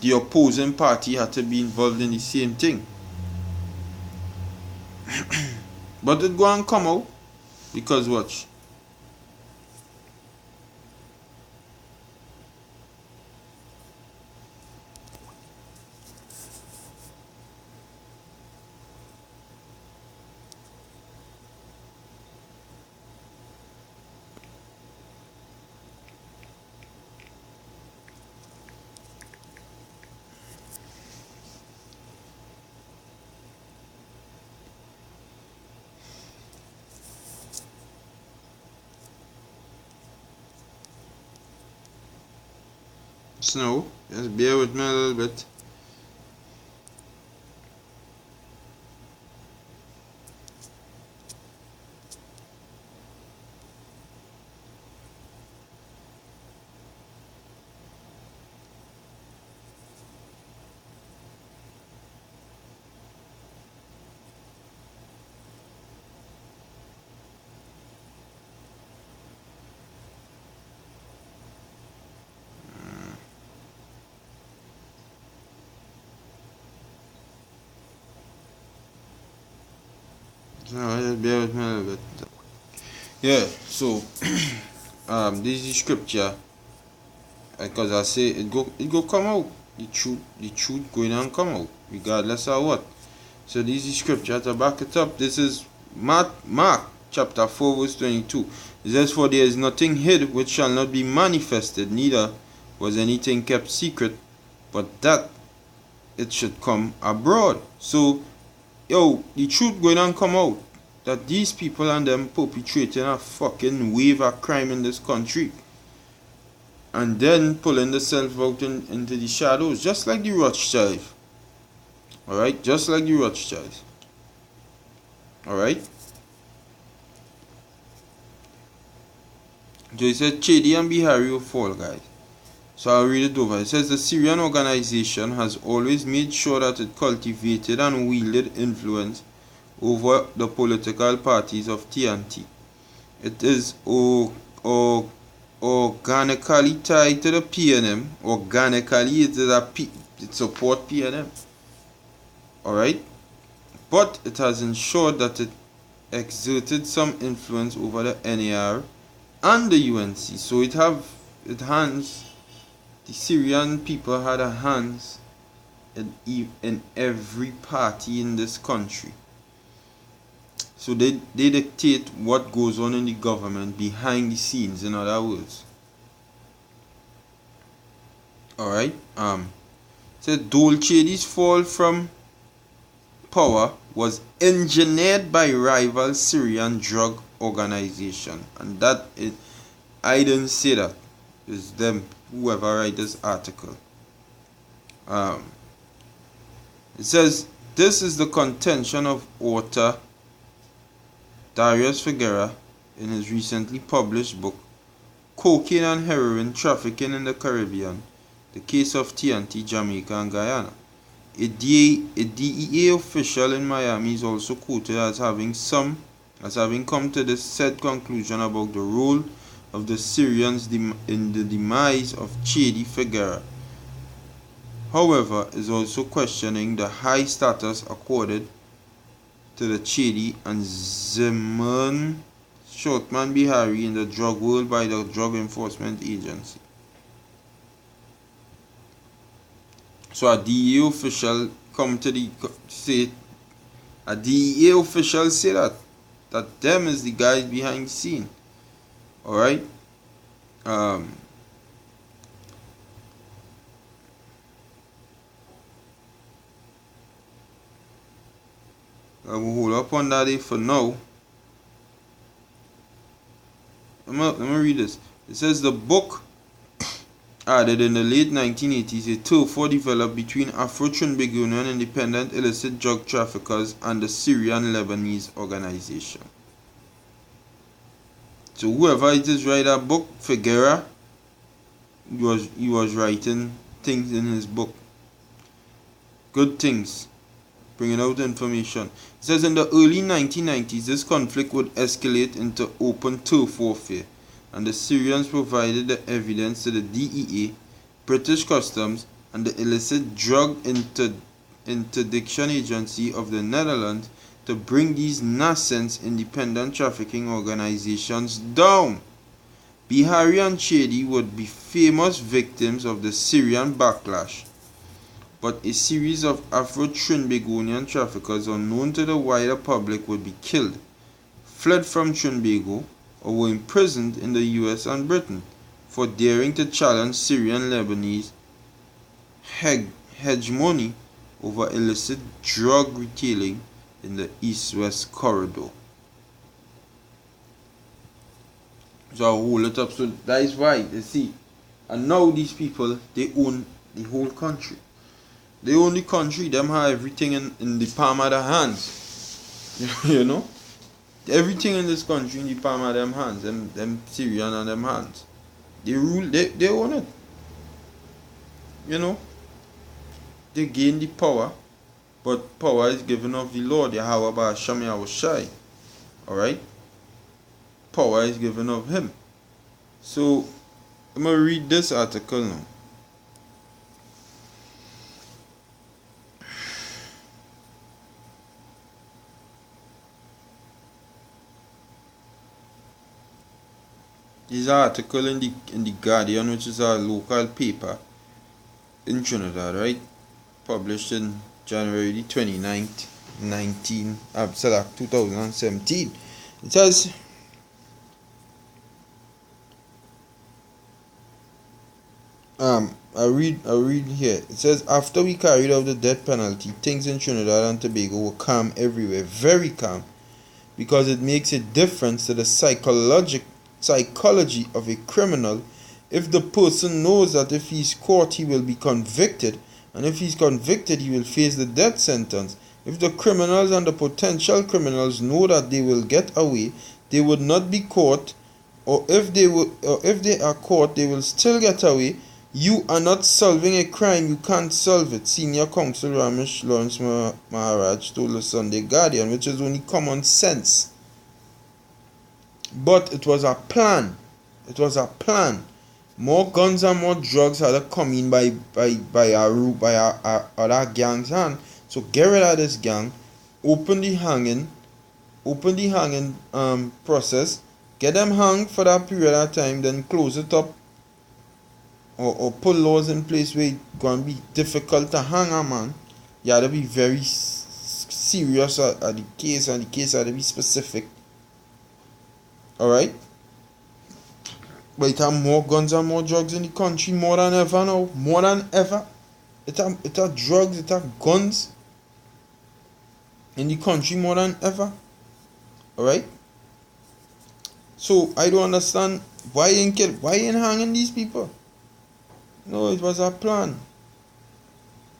the opposing party had to be involved in the same thing. But it go and come out because watch. Snow, just bear with me a little bit. No, just bear with me a little bit. Yeah, so this is scripture. Because I say it go come out. The truth going and come out, regardless of what. So this is scripture to back it up. This is Mark chapter 4 verse 22. It says, "For there is nothing hid which shall not be manifested, neither was anything kept secret, but that it should come abroad." So, the truth going and come out that these people and them perpetrating a fucking wave of crime in this country, and then pulling themselves out into the shadows, just like the Rothschild. Alright, just like the Rothschild. Alright. So he said Chedi and Bihari will fall, guys. So I'll read it over. It says the Syrian organization has always made sure that it cultivated and wielded influence over the political parties of TNT. It is organically tied to the PNM. Organically, it supports PNM. Alright? But it has ensured that it exerted some influence over the NAR and the UNC. So the Syrian people had a hands in every party in this country. So they dictate what goes on in the government behind the scenes, in other words. Alright? So Chedi's fall from power was engineered by rival Syrian drug organization. And I didn't say that. It's them, whoever write this article. It says, this is the contention of author Darius Figueira in his recently published book, Cocaine and Heroin Trafficking in the Caribbean, the Case of TNT, Jamaica and Guyana. A DEA official in Miami is also quoted as having come to the said conclusion about the role of the Syrians in the demise of Chedi Figueira. However, is also questioning the high status accorded to the Chedi and Zeman Shortman Bihari in the drug world by the Drug Enforcement Agency. So a DEA official say that them is the guys behind the scene. Alright? I will hold up on that for now. Let me read this. It says the book added in the late 1980s a turf war developed between Afro-Trinbagonian independent illicit drug traffickers and the Syrian-Lebanese organization. So whoever it is write that book, Figueira, he was writing things in his book. Good things. Bringing out information. It says in the early 1990s, this conflict would escalate into open turf warfare, and the Syrians provided the evidence to the DEA, British Customs, and the illicit drug interdiction agency of the Netherlands to bring these nascent independent trafficking organizations down. Bihari and Chedi would be famous victims of the Syrian backlash, but a series of Afro-Trinbagonian traffickers unknown to the wider public would be killed, fled from Trinbago, or were imprisoned in the US and Britain for daring to challenge Syrian-Lebanese hegemony over illicit drug retailing in the East-West corridor. So I'll hold it up. So that is why, you see, and now these people, they own the whole country. They own the country, them have everything in the palm of their hands. You know? Everything in this country in the palm of them hands, them Syrian and them hands. They rule, they own it. You know? They gain the power, but power is given of the Lord, Yahweh Ba'asham Yahushai. Alright? Power is given of him. So I'm going to read this article now. This is an article in the Guardian, which is a local paper in Trinidad, right? Published in January the 29th, 2017. It says, I read here. It says, after we carried out the death penalty, things in Trinidad and Tobago were calm everywhere, very calm, because it makes a difference to the psychology of a criminal if the person knows that if he's caught, he will be convicted, and if he's convicted, he will face the death sentence. If the criminals and the potential criminals know that they will get away, they would not be caught, or if they are caught, they will still get away. You are not solving a crime, you can't solve it. Senior Counsel Ramesh Lawrence Maharaj told the Sunday Guardian, which is only common sense. But it was a plan. It was a plan. More guns and more drugs had to come in by our other gang's hand. So get rid of this gang, open the hanging process, get them hanged for that period of time, then close it up, or put laws in place where it's going to be difficult to hang a man. You have to be very serious at the case, and the case had to be specific. Alright? But it have more guns and more drugs in the country more than ever now. More than ever. It have drugs, it have guns in the country more than ever. Alright? So I don't understand why ain't hanging these people. No, it was a plan.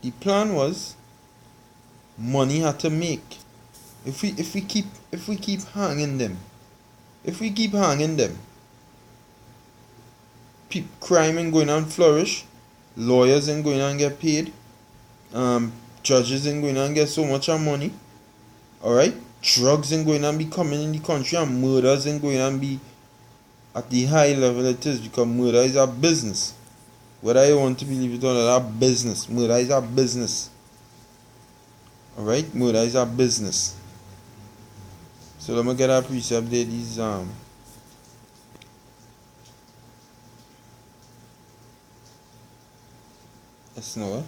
The plan was money had to make. If we keep hanging them, crime ain't going on flourish, lawyers ain't going on get paid, judges ain't going on get so much money. Alright? Drugs ain't going on be coming in the country, and murders ain't going on be at the high level it is, because murder is a business. Whether you want to believe it or not, a business. Murder is a business. Alright? Murder is a business. So let me get a precept there. These let's know.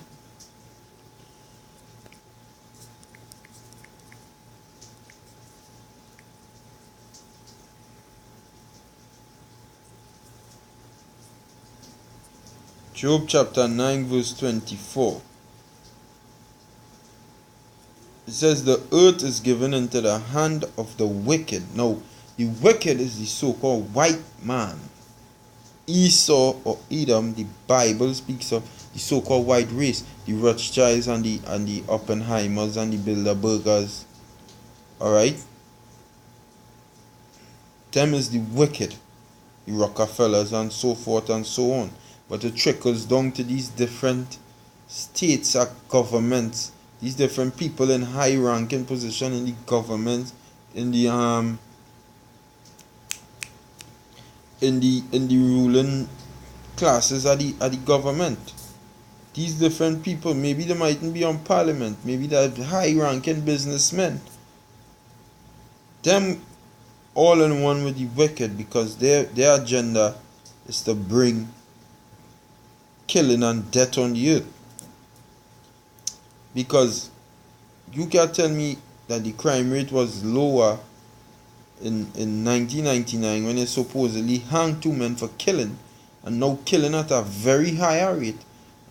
Job chapter 9 verse 24. It says, the earth is given into the hand of the wicked. Now, the wicked is the so-called white man. Esau or Edom, the Bible speaks of the so-called white race. The Rothschilds and the Oppenheimers and the Bilderbergers. Alright? Them is the wicked. The Rockefellers and so forth and so on. But it trickles down to these different states or governments, these different people in high ranking position in the government, in the ruling classes of the government. These different people, maybe they mightn't be on parliament, maybe they're high-ranking businessmen. Them all in one with the wicked, because their agenda is to bring killing and death on the earth. Because you can't tell me that the crime rate was lower in 1999 when they supposedly hanged 2 men for killing, and now killing at a very higher rate,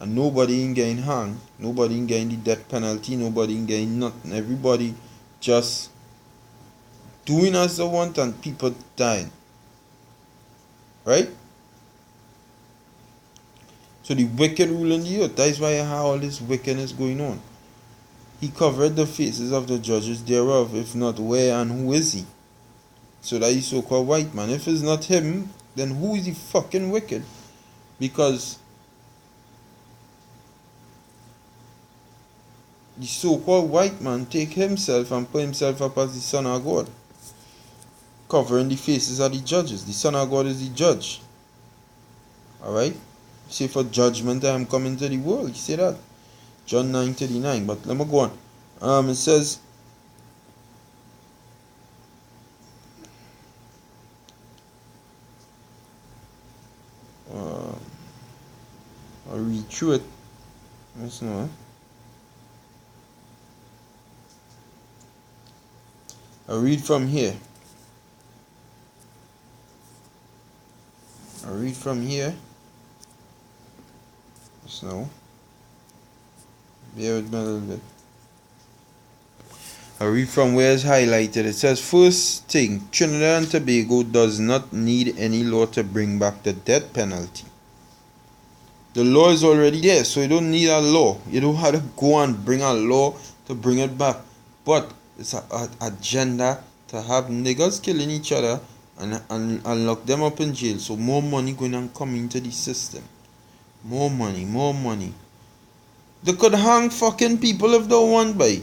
and nobody ain't getting hanged, nobody ain't getting the death penalty, nobody ain't getting nothing. Everybody just doing as they want and people dying. Right? So the wicked rule in the earth. That is why I have all this wickedness going on. He covered the faces of the judges thereof, if not where and who is he? So that is so-called white man. If it's not him, then who is the fucking wicked? Because the so-called white man take himself and put himself up as the Son of God, covering the faces of the judges. The Son of God is the judge. Alright? Say for judgment I am coming to the world. You say that. John 9:39. But let me go on. It says, I'll read through it. Let's know. I'll read from here. Let's know. Bear with me a little bit. I read from where it's highlighted. It says, first thing, Trinidad and Tobago does not need any law to bring back the death penalty. The law is already there, so you don't need a law. You don't have to go and bring a law to bring it back. But it's an agenda to have niggas killing each other and lock them up in jail. So more money going and coming into the system. More money. They could hang fucking people if they want, by.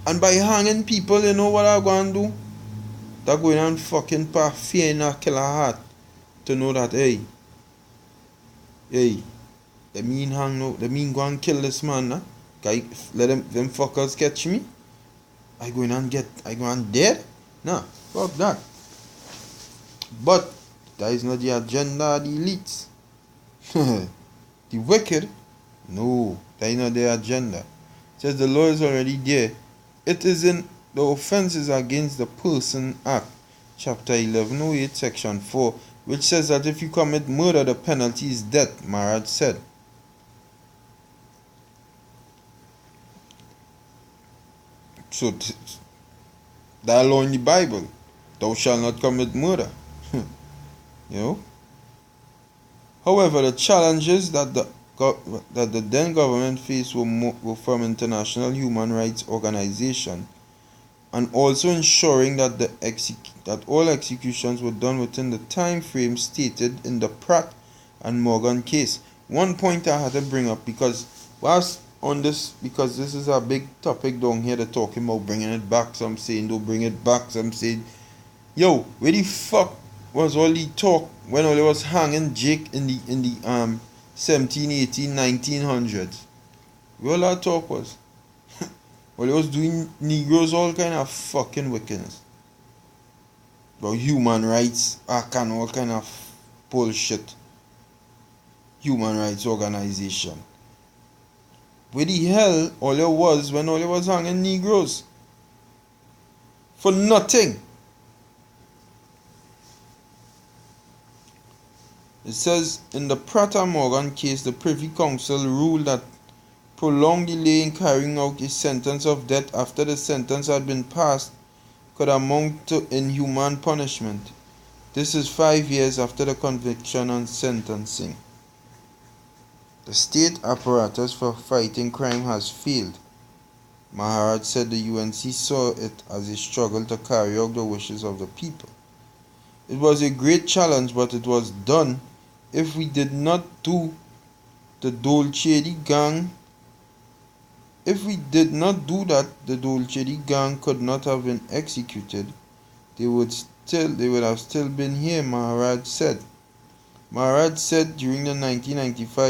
And by hanging people, you know what I'm going to do? They're going and fucking put fear in a killer heart to know that, hey, they mean hang no, they mean go and kill this man, nah? Let them fuckers catch me. I go and dead? Nah, fuck that. But that is not the agenda of the elites. The wicked, no, that is not their agenda. It says the law is already there. It is in the Offences Against the Person Act, chapter 1108, section 4, which says that if you commit murder, the penalty is death, Maharaj said. So, that law in the Bible, thou shalt not commit murder. You know? However, the challenges that the then government faced were from international human rights organizations, and also ensuring that all executions were done within the time frame stated in the Pratt and Morgan case. One point I had to bring up, because whilst on this, because this is a big topic down here, they're talking about bringing it back. Some saying don't bring it back. Some saying, yo, where the fuck was all the talk when all it was hanging Jake in the 17, 18, 1900s? Where all that talk was? Well, it was doing Negroes all kind of fucking wickedness. About human rights, and all kind of bullshit. Human rights organization. Where the hell all it was when all it was hanging Negroes? For nothing. It says, in the Pratt and Morgan case, the Privy Council ruled that prolonged delay in carrying out a sentence of death after the sentence had been passed could amount to inhuman punishment. This is 5 years after the conviction and sentencing. The state apparatus for fighting crime has failed. Maharaj said the UNC saw it as a struggle to carry out the wishes of the people. It was a great challenge, but it was done. If we did not do the Dolce gang, if we did not do that, the Dolce gang could not have been executed. They would have still been here, Maharaj said. Maharaj said during the 1995